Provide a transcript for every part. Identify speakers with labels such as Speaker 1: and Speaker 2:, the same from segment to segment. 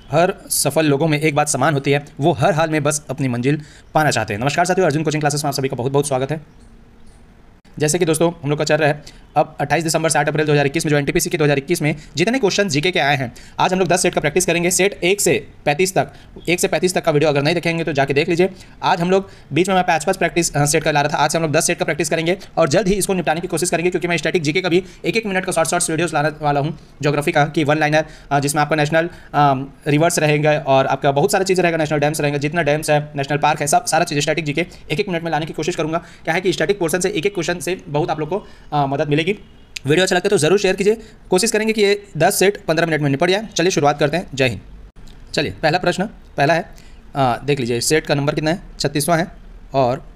Speaker 1: हर सफल लोगों में एक बात समान होती है, वो हर हाल में बस अपनी मंजिल पाना चाहते हैं। नमस्कार साथियों, अर्जुन कोचिंग क्लासेस में आप सभी का बहुत बहुत स्वागत है। जैसे कि दोस्तों हम लोग का चल रहा है अब 28 दिसंबर से 8 अप्रैल 2021 में जो एनटीपीसी के 2021 में जितने क्वेश्चन जीके के आए हैं, आज हम लोग 10 सेट का प्रैक्टिस करेंगे। सेट 1 से 35 तक का वीडियो अगर नहीं देखेंगे तो जाके देख लीजिए। आज हम लोग बीच में मैं 5 प्रैक्टिस सेट का ला रहा था, आज से हम लोग 10 सेट का प्रैक्टिस करेंगे और जल्द ही इसको निपटाने की कोशिश करेंगे, क्योंकि मैं स्टैटिक जीके का भी 1-1 मिनट का शॉर्ट्स वीडियोस लाने वाला हूँ। ज्योग्राफी का कि 1 लाइनर जिसमें आपका नेशनल रिवर्स रहेगा और आपका बहुत सारा चीज़ रहेगा, नेशनल डैम्स रहेंगे, जितना डैम्स है, नेशनल पार्क है, सब सारा चीज़ स्टैटिक जीके 1-1 मिनट में लाने की कोशिश करूँगा। क्या है कि स्टैटिक पोर्शन से एक क्वेश्चन से बहुत आप लोग को मदद मिलेगी। वीडियो अच्छा लगता है तो जरूर शेयर कीजिए। कोशिश करेंगे कि ये 10 सेट 15 मिनट में निपट जाए। चलिए शुरुआत करते हैं। जय हिंद। चलिए पहला प्रश्न पहला है, देख लीजिए सेट का नंबर कितना है, 36वां है और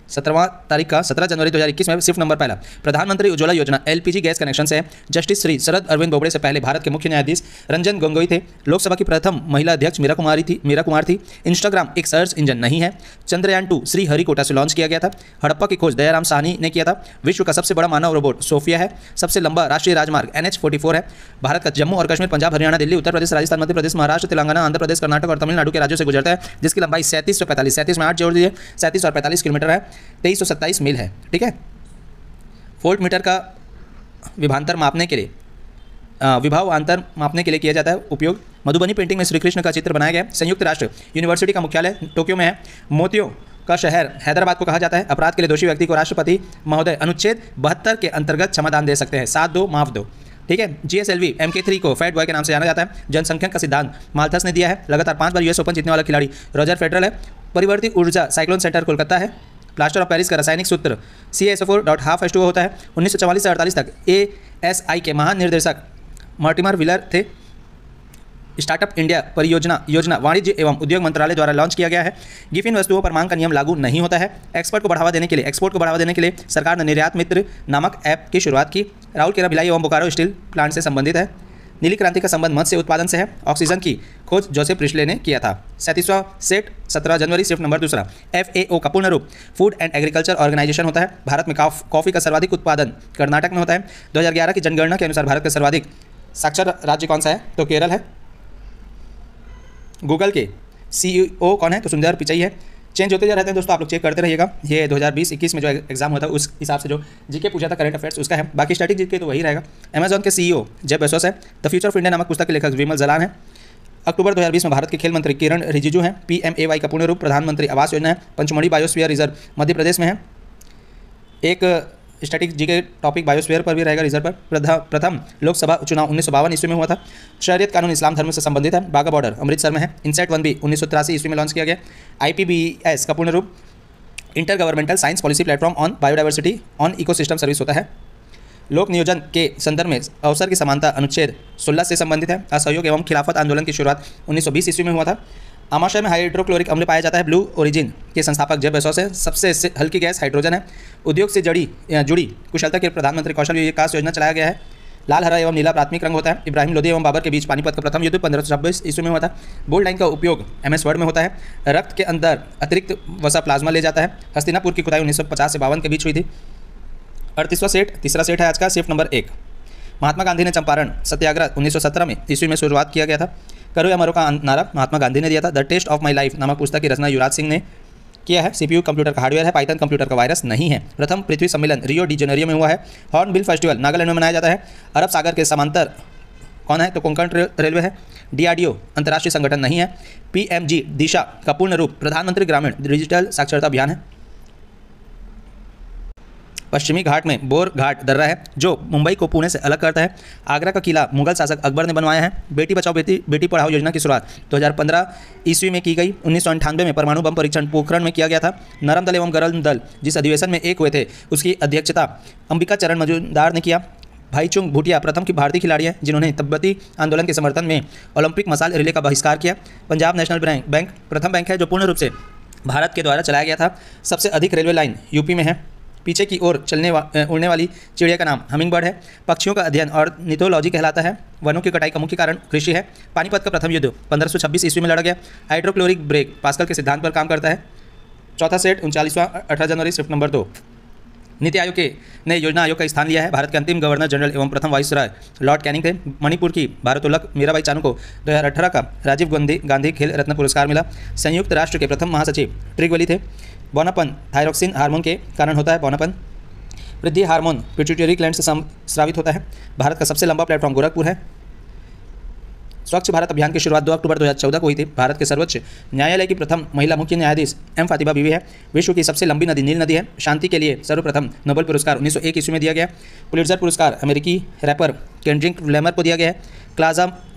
Speaker 1: 17वां तारीख का 17 जनवरी 2021 में सिर्फ नंबर पहला। प्रधानमंत्री उज्ज्वला योजना एलपीजी गैस कनेक्शन से जस्टिस श्री शरद अरविंद बोबड़े से पहले भारत के मुख्य न्यायाधीश रंजन गोगोई थे। लोकसभा की प्रथम महिला अध्यक्ष मीरा कुमार थी। इंस्टाग्राम एक सर्च इंजन नहीं है। चंद्रयान 2 श्रीहरिकोटा से लॉन्च किया गया था। हड़प्पा की खोज दयाराम साहनी ने किया था। विश्व का सबसे बड़ा मानव रोबोट सोफिया है। सबसे लंबा राष्ट्रीय राजमार्ग NH-44 है। भारत का जम्मू और कश्मीर, पंजाब, हरियाणा, दिल्ली, उत्तर प्रदेश, राजस्थान, मध्य प्रदेश, महाराष्ट्र, तेलंगाना, आंध्र प्रदेश, कर्नाटक और तमिलनाडु के राज्यों से गुजरता है, जिसकी लंबाई 37 में 8 जोड़ दीजिए, 37 और 45 किलोमीटर है, 2327 मील है। ठीक है। वोल्ट मीटर का विभांतर मापने के लिए विभव अंतर मापने के लिए किया जाता है उपयोग। मधुबनी पेंटिंग में श्री कृष्ण का चित्र बनाया गया है। संयुक्त राष्ट्र यूनिवर्सिटी का मुख्यालय टोक्यो में है। मोतियों का शहर हैदराबाद को कहा जाता है। अपराध के लिए दोषी व्यक्ति को राष्ट्रपति महोदय अनुच्छेद 72 के अंतर्गत क्षमादान दे सकते हैं। 7-2 माफ दो। ठीक है। GSLV MK3 को फैट बॉय के नाम से जाना जाता है। जनसंख्या का सिद्धांत माल्थस ने दिया है। लगातार 5 बार US ओपन जीतने वाला खिलाड़ी रॉजर फेडरल है। परिवर्ती ऊर्जा साइक्लोन सेंटर कोलकाता है। प्लास्टर ऑफ पेरिस का रासायनिक सूत्र CaSO4.12H2O होता है। 1944 से 48 तक ASI के महान निर्देशक मॉर्टिमर व्हीलर थे। स्टार्टअप इंडिया परियोजना योजना वाणिज्य एवं उद्योग मंत्रालय द्वारा लॉन्च किया गया है। गिफिन वस्तुओं पर मांग का नियम लागू नहीं होता है। एक्सपोर्ट को बढ़ावा देने के लिए सरकार ने निर्यात मित्र नामक ऐप की शुरुआत की। राउरकेला, भिलाई एवं बोकारो स्टील प्लांट से संबंधित है। नीली क्रांति का संबंध मत्स्य उत्पादन से है। ऑक्सीजन की खोज जोसेफ प्रिस्ले ने किया था। 37वां सेट 17 जनवरी सिर्फ नंबर दूसरा। FAO का पूर्ण रूप फूड एंड एग्रीकल्चर ऑर्गेनाइजेशन होता है। भारत में कॉफी का सर्वाधिक उत्पादन कर्नाटक में होता है। 2011 की जनगणना के अनुसार भारत का सर्वाधिक साक्षर राज्य कौन सा है, तो केरल है। गूगल के CEO कौन है, तो सुंदर पिचाई है। चेंज होते जा रहते हैं दोस्तों, आप लोग चेक करते रहिएगा। ये 2020-21 में जो एग्जाम हुआ था उस हिसाब से जो जीके पूछा था करंट अफेयर्स उसका है, बाकी स्टैटिक जीके तो वही रहेगा। अमेजॉन के CEO जेफ बेजोस है। द फ्यूचर ऑफ इंडिया नामक पुस्तक के लेखक विमल जलान है। अक्टूबर 2020 में भारत के खेल मंत्री किरण रिजिजू हैं। PMAY का पूर्ण रूप प्रधानमंत्री आवास योजना है। पंचमढ़ी बायोस्फीयर रिजर्व मध्य प्रदेश में है। एक स्टैटिक जीके टॉपिक बायोस्फीयर पर भी रहेगा, रिजर्व पर। प्रथम लोकसभा चुनाव 1952 ईस्वी में हुआ था। शरीयत कानून इस्लाम धर्म से संबंधित है। बाघा बॉर्डर अमृतसर में है। इनसेट 1B 1983 ईस्वी में लॉन्च किया गया। IPBES का पूर्ण रूप inter governmental science policy platform on biodiversity on ecosystem service होता है। लोक नियोजन के संदर्भ में अवसर की समानता अनुच्छेद 16 से संबंधित है। असहयोग एवं खिलाफत आंदोलन की शुरुआत 1920 ईस्वी में हुआ था। आमाशय में हाइड्रोक्लोरिक अम्ल पाया जाता है। ब्लू ओरिजिन के संस्थापक जेफ बेजोस है। सबसे हल्की गैस हाइड्रोजन है। उद्योग से जुड़ी कुशलता के प्रधानमंत्री कौशल विकास योजना चलाया गया है। लाल, हरा एवं नीला प्राथमिक रंग होता है। इब्राहिम लोदी एवं बाबर के बीच पानीपत का प्रथम युद्ध 1526 ईस्वी में हुआ था। बोल्ड लाइन का उपयोग MS वर्ड में होता है। रक्त के अंदर अतिरिक्त वसा प्लाज्मा ले जाता है। हस्तिनापुर की खुदाई 1950 से 52 के बीच हुई थी। 38वां सेट तीसरा सेट है आज का, सिर्फ नंबर 1। महात्मा गांधी ने चंपारण सत्याग्रह 1917 में ईस्वी में शुरुआत किया गया था। करो या मरो का नारा महात्मा गांधी ने दिया था। The test of my life नामक पुस्तक की रचना युवराज सिंह ने किया है। CPU कंप्यूटर का हार्डवेयर है। पाइथन कंप्यूटर का वायरस नहीं है। प्रथम पृथ्वी सम्मेलन रियो डी जेनेरियो में हुआ है। हॉर्नबिल फेस्टिवल नागालैंड में मनाया जाता है। अरब सागर के समांतर कौन है, तो कोंकण रेलवे है। DRDO अंतर्राष्ट्रीय संगठन नहीं है। PMG दिशा का पूर्ण रूप प्रधानमंत्री ग्रामीण डिजिटल साक्षरता अभियान है। पश्चिमी घाट में बोर घाट दर्रा है जो मुंबई को पुणे से अलग करता है। आगरा का किला मुगल शासक अकबर ने बनवाया है। बेटी बचाओ बेटी पढ़ाओ योजना की शुरुआत 2015 ईस्वी में की गई। 1998 में परमाणु बम परीक्षण पोखरण में किया गया था। नरम दल एवं गरम दल जिस अधिवेशन में एक हुए थे उसकी अध्यक्षता अंबिका चरण मजूमदार ने किया। भाईचुंग भूटिया प्रथम की भारतीय खिलाड़ी है जिन्होंने तिब्बती आंदोलन के समर्थन में ओलंपिक मसाल रिले का बहिष्कार किया। पंजाब नेशनल बैंक प्रथम बैंक है जो पूर्ण रूप से भारत के द्वारा चलाया गया था। सबसे अधिक रेलवे लाइन यूपी में है। पीछे की ओर उड़ने वाली चिड़िया का नाम हमिंग बर्ड है। पक्षियों का अध्ययन ऑर्निथोलॉजी कहलाता है। वनों की कटाई का मुख्य कारण कृषि है। पानीपत का प्रथम युद्ध 1526 ईस्वी में लड़ा गया। हाइड्रोक्लोरिक ब्रेक पास्कल के सिद्धांत पर काम करता है। चौथा सेट 39वां 18 जनवरी सिर्फ नंबर 2। नीति आयोग के ने योजना आयोग का स्थान लिया है। भारत के अंतिम गवर्नर जनरल एवं प्रथम वाइसरॉय लॉर्ड कैनिंग थे। मणिपुर की भारोत्तोलक मीराबाई चानू को 2018 का राजीव गांधी खेल रत्न पुरस्कार मिला। संयुक्त राष्ट्र के प्रथम महासचिव ट्रिगवली थे। बौनापन थायरॉक्सिन हार्मोन के कारण होता है। बौनापन वृद्धि हार्मोन पिट्यूटरी ग्लैंड से स्रावित होता है। भारत का सबसे लंबा प्लेटफॉर्म गोरखपुर है। स्वच्छ भारत अभियान की शुरुआत 2 अक्टूबर 2014 को हुई थी। भारत के सर्वोच्च न्यायालय की प्रथम महिला मुख्य न्यायाधीश एम फातिमा बीवी है। विश्व की सबसे लंबी नदी नील नदी है। शांति के लिए सर्वप्रथम नोबेल पुरस्कार 1901 ईस्वी में दिया गया। पुलित्जर पुरस्कार अमेरिकी रैपर केंड्रिक लैमर को दिया गया है।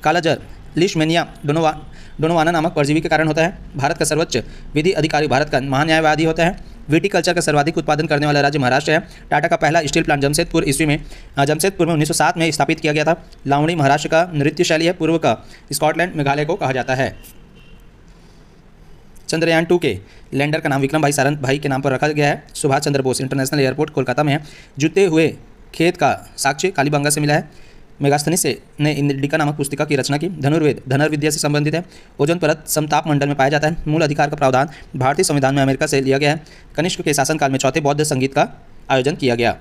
Speaker 1: कालाजर लिशमेनिया डोनोवाना नामक परजीवी के कारण होता है। भारत का सर्वोच्च विधि अधिकारी भारत का महान्यायवादी होता है। विटीकल्चर का सर्वाधिक उत्पादन करने वाला राज्य महाराष्ट्र है। टाटा का पहला स्टील प्लांट जमशेदपुर में 1907 में स्थापित किया गया था। लावणी महाराष्ट्र का नृत्य शैली है। पूर्व का स्कॉटलैंड मेघालय को कहा जाता है। चंद्रयान 2 के लैंडर का नाम विक्रम भाई सारंग भाई के नाम पर रखा गया है। सुभाष चंद्र बोस इंटरनेशनल एयरपोर्ट कोलकाता में है। जुते हुए खेत का साक्ष्य कालीबंगा से मिला है। मेगास्थनीस ने इंडिका नामक पुस्तिका की रचना की। धनुर्वेद धनुर्विद्या से संबंधित है। ओजोन परत समताप मंडल में पाया जाता है। मूल अधिकार का प्रावधान भारतीय संविधान में अमेरिका से लिया गया है। कनिष्क के शासनकाल में चौथे बौद्ध संगीत का आयोजन किया गया।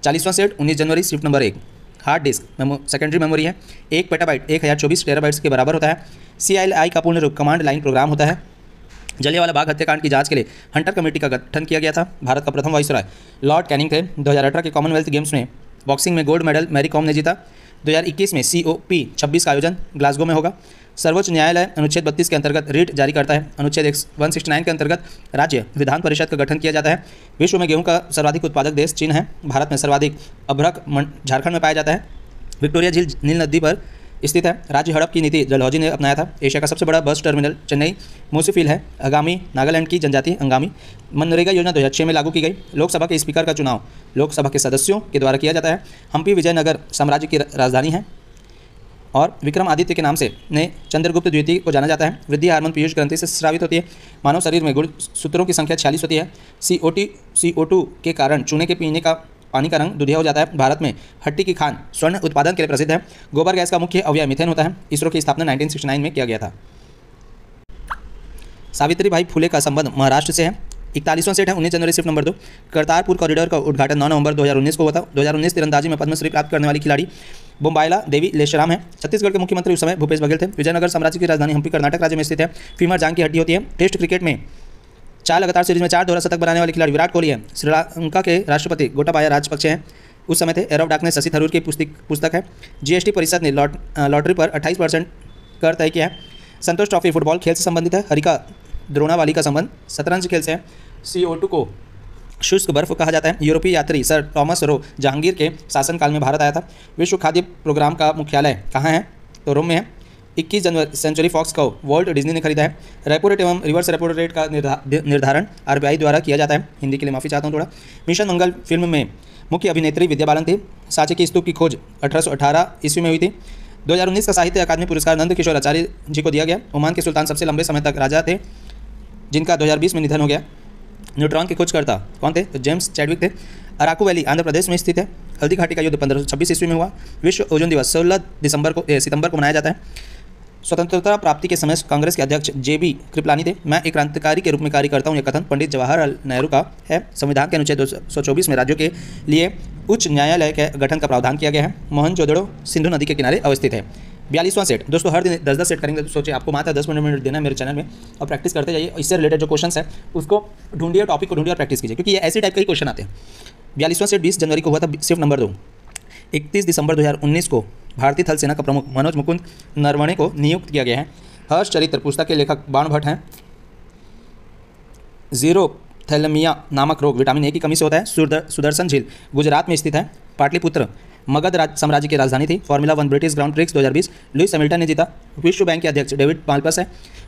Speaker 1: 40वां सेट 19 जनवरी shift number 1 hard disk secondary memory है। 1 पेटाबाइट 1024 टेराबाइट्स के बराबर होता है। CLI का पूर्ण रूप कमांड लाइन प्रोग्राम होता है। जलियांवाला बाग हत्याकांड की जांच के लिए हंटर कमेटी का गठन किया गया था। भारत का प्रथम वाइसरॉय लॉर्ड कैनिंग थे। 2018 के कॉमनवेल्थ गेम्स में बॉक्सिंग में गोल्ड मेडल मैरी कॉम ने जीता। 2021 में COP 26 का आयोजन ग्लासगो में होगा। सर्वोच्च न्यायालय अनुच्छेद 32 के अंतर्गत रिट जारी करता है। अनुच्छेद 169 के अंतर्गत राज्य विधान परिषद का गठन किया जाता है। विश्व में गेहूं का सर्वाधिक उत्पादक देश चीन है। भारत में सर्वाधिक अभ्रक झारखंड में पाया जाता है। विक्टोरिया झील नील नदी पर स्थित है। राज्य हड़प की नीति डलहौजी ने अपनाया था। एशिया का सबसे बड़ा बस टर्मिनल चेन्नई मोसीफिल है। अंगामी नागालैंड की जनजाति अंगामी। मनरेगा योजना 2006 में लागू की गई। लोकसभा के स्पीकर का चुनाव लोकसभा के सदस्यों के द्वारा किया जाता है। हम्पी विजयनगर साम्राज्य की राजधानी है और विक्रमादित्य के नाम से ने चंद्रगुप्त द्वितीय को जाना जाता है। वृद्धि हार्मोन पीयूष ग्रंथि से स्रावित होती है। मानव शरीर में गुणसूत्रों की संख्या 46 होती है। CO2 के कारण चूने के पीने का पानी का रंग दुधिया हो जाता है। भारत में हट्टी की खान स्वर्ण उत्पादन के लिए प्रसिद्ध है। गोबर गैस का मुख्य अवयव मीथेन होता है। इसरो की स्थापना 1969 में किया गया था। सावित्रीबाई फुले का संबंध महाराष्ट्र से है। 41वां सेट है 19 जनवरी शिफ्ट नंबर 2 करतारपुर कॉरिडोर का उद्घाटन 9 नवंबर 2019 को हुआ था। 2019 तीरंदाजी में पद्मश्री प्राप्त करने वाली खिलाड़ी बोम्बाइला देवी लेशराम है। छत्तीसगढ़ के मुख्यमंत्री उस समय भूपेश बघेल थे। विजयनगर साम्राज्य की राजधानी हम्पी कर्नाटक राज्य में स्थित है। फीमर जांग की हड्डी होती है। टेस्ट क्रिकेट में 4 लगातार सीरीज में 4 दोहरा शतक बनाने वाले खिलाड़ी विराट कोहली है। श्रीलंका के राष्ट्रपति गोटाबाया राजपक्षे हैं, उस समय थे। Air of darkness Shashi Tharoor की पुस्तक है। GST परिषद ने लॉटरी पर 28% कर तय किया है। संतोष ट्रॉफी फुटबॉल खेल से संबंधित है। हरिका द्रोणावाली का संबंध शतरंज खेल से है। CO2 को शुष्क बर्फ कहा जाता है। यूरोपीय यात्री सर टॉमस रो जहांगीर के शासनकाल में भारत आया था। विश्व खाद्य प्रोग्राम का मुख्यालय कहाँ है? तो रोम में है। 21 जनवरी सेंचुरी फॉक्स को वॉल्ट डिज्नी ने खरीदा है। रेपो रेट एवं रिवर्स रेपो रेट का निर्धारण RBI द्वारा किया जाता है। हिंदी के लिए माफ़ी चाहता हूँ थोड़ा। मिशन मंगल फिल्म में मुख्य अभिनेत्री विद्या बालन थी। सांची की स्तूप की खोज 1818 ईस्वी में हुई थी। 2019 का साहित्य अकादमी पुरस्कार नंद किशोर आचार्य जी को दिया गया। ओमान के सुल्तान सबसे लंबे समय तक राजा थे, जिनका 2020 में निधन हो गया। न्यूट्रॉन के खोजकर्ता कौन थे? तो जेम्स चैडविक थे। अराकू वैली आंध्र प्रदेश में स्थित है। हल्दी घाटी का युद्ध 1526 ईस्वी में हुआ। विश्व ओजोन दिवस 16 सितंबर को मनाया जाता है। स्वतंत्रता प्राप्ति के समय कांग्रेस के अध्यक्ष JB कृपलानी थे। मैं एक क्रांतिकारी के रूप में कार्य करता हूँ, यह कथन पंडित जवाहरलाल नेहरू का है। संविधान के अनुच्छेद 224 में राज्यों के लिए उच्च न्यायालय के गठन का प्रावधान किया गया है। मोहनजोदड़ो सिंधु नदी के किनारे अवस्थित है। 42वां सेट दोस्तों, हर दिन 10-10 सेट करेंगे। तो सोचिए आपको मात्र 10 मिनट देना है मेरे चैनल में और प्रैक्टिस करते जाइए। इससे रिलेटेड जो क्वेश्चन है उसको ढूंढिए, टॉपिक को ढूंढिए और प्रैक्टिस कीजिए, क्योंकि ये ऐसी टाइप के ही क्वेश्चन आते हैं। 42वां सेट 20 जनवरी को हुआ था शिफ्ट नंबर 2। 31 दिसंबर 2019 को भारतीय थल सेना का प्रमुख मनोज मुकुंद नरवणे को नियुक्त किया गया है। हर्ष चरित्र पुस्तक के लेखक बाण भट्ट हैं। जीरोथैलेमिया नामक रोग विटामिन A की कमी से होता है। सुदर्शन झील गुजरात में स्थित है। पाटलिपुत्र मगध साम्राज्य की राजधानी थी। Formula 1 British grand prix 2020 Lewis Hamilton ने जीता। विश्व बैंक के अध्यक्ष डेविड माल्पस है।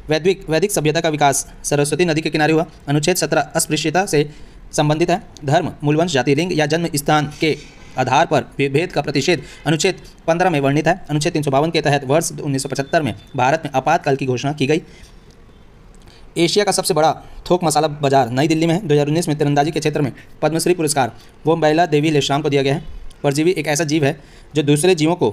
Speaker 1: वैदिक सभ्यता का विकास सरस्वती नदी के किनारे हुआ। अनुच्छेद 17 अस्पृश्यता से संबंधित है। धर्म, मूलवंश, जाति, लिंग या जन्म स्थान के आधार पर भेद का प्रतिषेध अनुच्छेद 15 में वर्णित है। अनुच्छेद 352 के तहत वर्ष 1975 में भारत में आपातकाल की घोषणा की गई। एशिया का सबसे बड़ा थोक मसाला बाजार नई दिल्ली में है। 2019 में तीरंदाजी के क्षेत्र में पद्मश्री पुरस्कार बोम्बाइला देवी लेशराम को दिया गया है। परजीवी एक ऐसा जीव है जो दूसरे जीवों को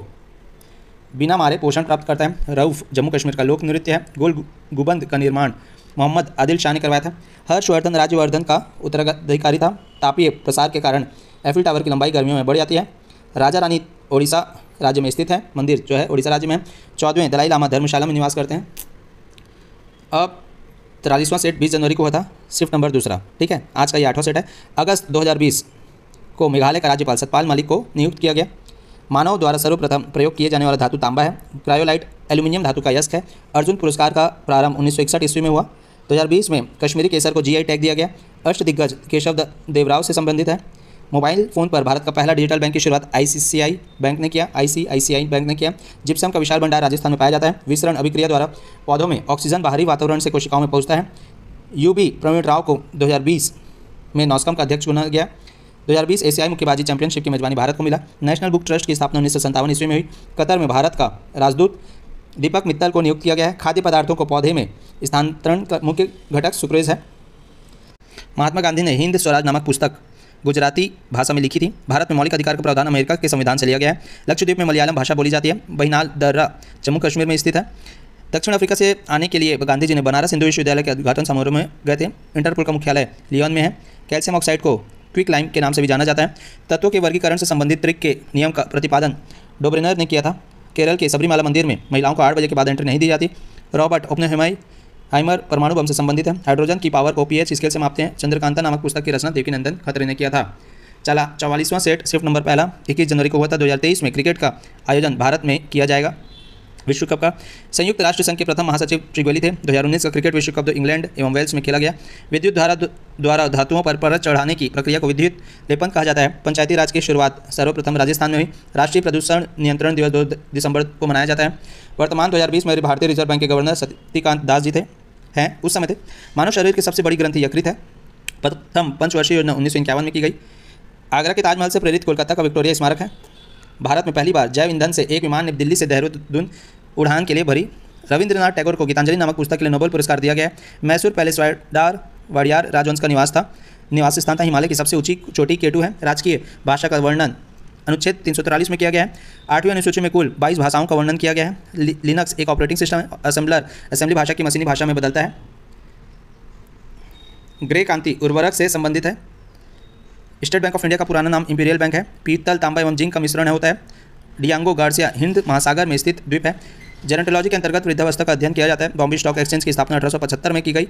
Speaker 1: बिना मारे पोषण प्राप्त करता है। रऊफ जम्मू कश्मीर का लोक नृत्य है। गोल गुबंद का निर्माण मोहम्मद आदिल शाह ने करवाया था। हर्षवर्धन राज्यवर्धन का उत्तराधिकारी था। तापीय प्रसार के कारण एफिल टावर की लंबाई गर्मियों में बढ़ जाती है। राजा रानी ओडिशा राज्य में स्थित है। मंदिर जो है ओडिशा राज्य में है। 14वें दलाई लामा धर्मशाला में निवास करते हैं। अब 43वां सेट 20 जनवरी को हुआ था, शिफ्ट नंबर दूसरा। ठीक है, आज का ये 8वां सेट है। अगस्त 2020 को मेघालय का राज्यपाल सतपाल मलिक को नियुक्त किया गया। मानव द्वारा सर्वप्रथम प्रयोग किए जाने वाला धातु तांबा है। क्रायोलाइट एल्यूमिनियम धातु का यस्क है। अर्जुन पुरस्कार का प्रारंभ 1961 ईस्वी में हुआ। 2020 में कश्मीरी केसर को जीआई टैग दिया गया। अष्टदिग्गज केशव देवराव से संबंधित है। मोबाइल फ़ोन पर भारत का पहला डिजिटल बैंक की शुरुआत आईसीआई बैंक ने किया। जिप्सम का विशाल भंडार राजस्थान में पाया जाता है। विसरण अभिक्रिया द्वारा पौधों में ऑक्सीजन बाहरी वातावरण से कोशिकाओं में पहुंचता है। यूबी प्रवीण राव को 2020 में नॉस्कॉम का अध्यक्ष चुना गया। 2020 एशियाई मुक्केबाजी चैंपियनशिप की मेजबानी भारत को मिला। नेशनल बुक ट्रस्ट की स्थापना 1957 ईस्वी में हुई। कतर में भारत का राजदूत दीपक मित्तल को नियुक्त किया गया है। खाद्य पदार्थों को पौधे में स्थानांतरण का मुख्य घटक सुक्रेज है। महात्मा गांधी ने हिंद स्वराज नामक पुस्तक गुजराती भाषा में लिखी थी। भारत में मौलिक अधिकार का प्रावधान अमेरिका के संविधान से लिया गया है। लक्षद्वीप में मलयालम भाषा बोली जाती है। बहिनाल दर्रा जम्मू कश्मीर में स्थित है। दक्षिण अफ्रीका से आने के लिए गांधी जी ने बनारस हिंदू विश्वविद्यालय के उद्घाटन समारोह में गए थे। इंटरपोल का मुख्यालय लियोन में है। कैल्शियम ऑक्साइड को क्विक लाइम के नाम से भी जाना जाता है। तत्वों के वर्गीकरण से संबंधित ट्रिक के नियम का प्रतिपादन डोब्रेनर ने किया था। केरल के सबरीमाला मंदिर में महिलाओं को 8 बजे के बाद एंट्री नहीं दी जाती। रॉबर्ट ओपेनहाइमर परमाणु बम से संबंधित है। हाइड्रोजन की पावर को pH स्केल से मापते हैं। चंद्रकांता नामक पुस्तक की रचना देवकीनंदन खत्री ने किया था। चला 44वां सेट शिफ्ट नंबर पहला 21 जनवरी को हुआ था। 2023 में क्रिकेट का आयोजन भारत में किया जाएगा। विश्व कप का संयुक्त राष्ट्र संघ के प्रथम महासचिव ट्रिगवेली थे। 2019 का क्रिकेट विश्व कप इंग्लैंड एवं वेल्स में खेला गया। विद्युत धारा द्वारा धातुओं पर परत चढ़ाने की प्रक्रिया को विद्युत लेपन कहा जाता है। पंचायती राज की शुरुआत सर्वप्रथम राजस्थान में हुई। राष्ट्रीय प्रदूषण नियंत्रण दिवस 2 दिसंबर को मनाया जाता है। वर्तमान 2020 में भारतीय रिजर्व बैंक के गवर्नर शक्तिकांत दास जी उस समय थे। मानव शरीर की सबसे बड़ी ग्रंथि यकृत है। प्रथम पंचवर्षीय योजना 1951 में की गई। आगरा के ताजमहल से प्रेरित कोलकाता का विक्टोरिया स्मारक है। भारत में पहली बार जैव ईंधन से एक विमान ने दिल्ली से देहरादून उड़ान के लिए भरी। रविंद्रनाथ टैगोर को गीतांजलि नामक पुस्तक के लिए नोबेल पुरस्कार दिया गया। मैसूर पैलेस वाडियार राजवंश का निवास स्थान था। हिमालय की सबसे ऊंची चोटी केटू है। राजकीय भाषा का वर्णन अनुच्छेद 343 में किया गया है। 8वीं अनुसूची में कुल 22 भाषाओं का वर्णन किया गया है। लिनक्स एक ऑपरेटिंग सिस्टम है। असेंबली भाषा की मशीनी भाषा में बदलता है। ग्रे कांति उर्वरक से संबंधित है। स्टेट बैंक ऑफ इंडिया का पुराना नाम इंपीरियल बैंक है। पीतल, तांबा एवं जिंक का मिश्रण होता है। डियांगो गार्सिया हिंद महासागर में स्थित द्वीप है। जेनेटोलॉजी के अंतर्गत वृद्धावस्था का अध्ययन किया जाता है। बॉम्बे स्टॉक एक्सचेंज की स्थापना 1875 में की गई।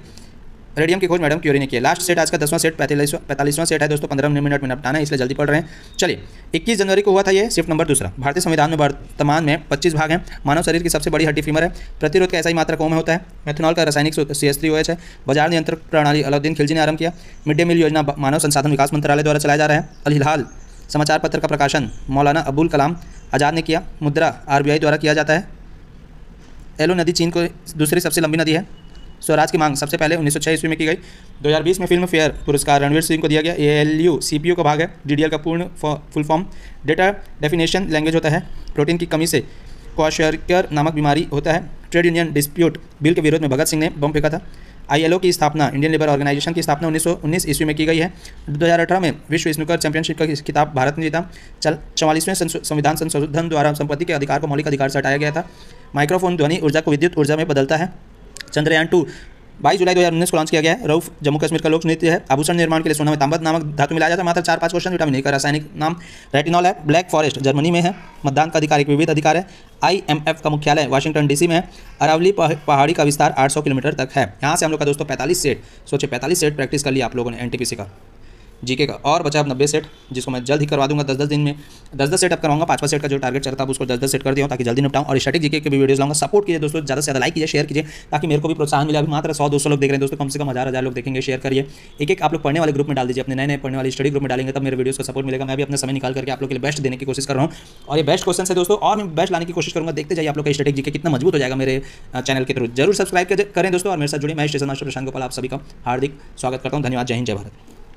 Speaker 1: रेडियम की खोज मैडम क्यूरी ने की। लास्ट सेट आज का 10वां सेट 45वां सेट है दोस्तों। 15 मिनट में निपटाना है, इसलिए जल्दी पढ़ रहे हैं। चलिए 21 जनवरी को हुआ था ये शिफ्ट नंबर दूसरा। भारतीय संविधान में वर्तमान में 25 भाग हैं। मानव शरीर की सबसे बड़ी हड्डी फीमर है। प्रतिरोध का ऐसा ही मात्रा कम होता है। मेथनॉल का रासायनिक CH3OH है। बाजार नियंत्रण प्रणाली अलाउद्दीन खिलजी ने आरंभ किया। मिड डे मील योजना मानव संसाधन विकास मंत्रालय द्वारा चलाया जा रहा है। अल हिलाल समाचार पत्र का प्रकाशन मौलाना अबुल कलाम आज़ाद ने किया। मुद्रा RBI द्वारा किया जाता है। एलो नदी चीन को दूसरी सबसे लंबी नदी है। स्वराज की मांग सबसे पहले 1906 ईस्वी में की गई। 2020 में फिल्म फेयर पुरस्कार रणवीर सिंह को दिया गया। ALU CPU का भाग है। DDL का पूर्ण full form data definition language होता है। प्रोटीन की कमी से क्वाशरियर नामक बीमारी होता है। ट्रेड यूनियन डिस्प्यूट बिल के विरोध में भगत सिंह ने बम फेंका था। ILO की स्थापना इंडियन लेबर ऑर्गेनाइजेशन की स्थापना 1919 ईस्वी में की गई है। 2018 में विश्व स्नूकर चैंपियनशिप का खिताब भारत ने जीता। 44वें संविधान संशोधन द्वारा संपत्ति के अधिकार को मौलिक अधिकार से हटाया गया था। माइक्रोफोन ध्वनि ऊर्जा को विद्युत ऊर्जा में बदलता है। चंद्रयान 2 22 जुलाई 2019 को लॉन्च किया गया है। रऊफ जम्मू कश्मीर का लोक नृत्य है। आभूषण निर्माण के लिए सोना में तांबा नामक धातु मिलाया जाता है। मात्र 4-5 क्वेश्चन। विटामिन ए का रासायनिक नाम रेटिनॉल है। ब्लैक फॉरेस्ट जर्मनी में है। मतदान का अधिकार एक विविध अधिकार है। IMF का मुख्यालय वाशिंगटन DC में है। अरावली पहाड़ी का विस्तार 800 किलोमीटर तक है। यहाँ से हम लोग का दोस्तों 45 सेट, सोचे 45 सेट प्रैक्टिस कर लिया आप लोगों ने NTPC का जीके का। और बचा अब 90 सेट, जिसको मैं जल्द ही करवा दूंगा 10-10 दिन में। 10-10 सेट अब करवाऊंगा। 5वां सेट का जो टारगेट चलता है उसको 10-10 सेट कर दिया ताकि जल्दी निपटाऊं। और स्टैटिक जीके के भी वीडियोस लाऊंगा। सपोर्ट कीजिए दोस्तों, ज़्यादा से ज़्यादा लाइक कीजिए, शेयर कीजिए, ताकि मेरे को भी प्रोत्साहन मिले। अभी मात्र 100-200 लोग देख रहे हैं दोस्तों, कम से कम 1000 लोग देखेंगे। शेयर करिए। एक आप लोग पढ़ने वाले ग्रुप में डाल दीजिए। अपने नए पढ़ने वाले स्टडी ग्रुप में डालेंगे तब मेरे वीडियोस का सपोर्ट मिलेगा। मैं भी अपना समय निकाल करके आप लोग के लिए बेस्ट देने की कोशिश कर रहा हूँ। और ये बेस्ट क्वेश्चन है दोस्तों, और मैं बेस्ट लाने की कोशिश करूँगा। देखते जाइए आप लोग का स्टैटिक जीके कितना मजबूत हो जाएगा मेरे चैनल के थ्रू। जरूर सब्सक्राइब करें दोस्तों और मेरे साथ जुड़िए। मैं स्टेशन मास्टर प्रशांत गोपाल आप सभी का हार्दिक स्वागत करता हूँ। धन्यवाद। जय हिंद, जय भारत।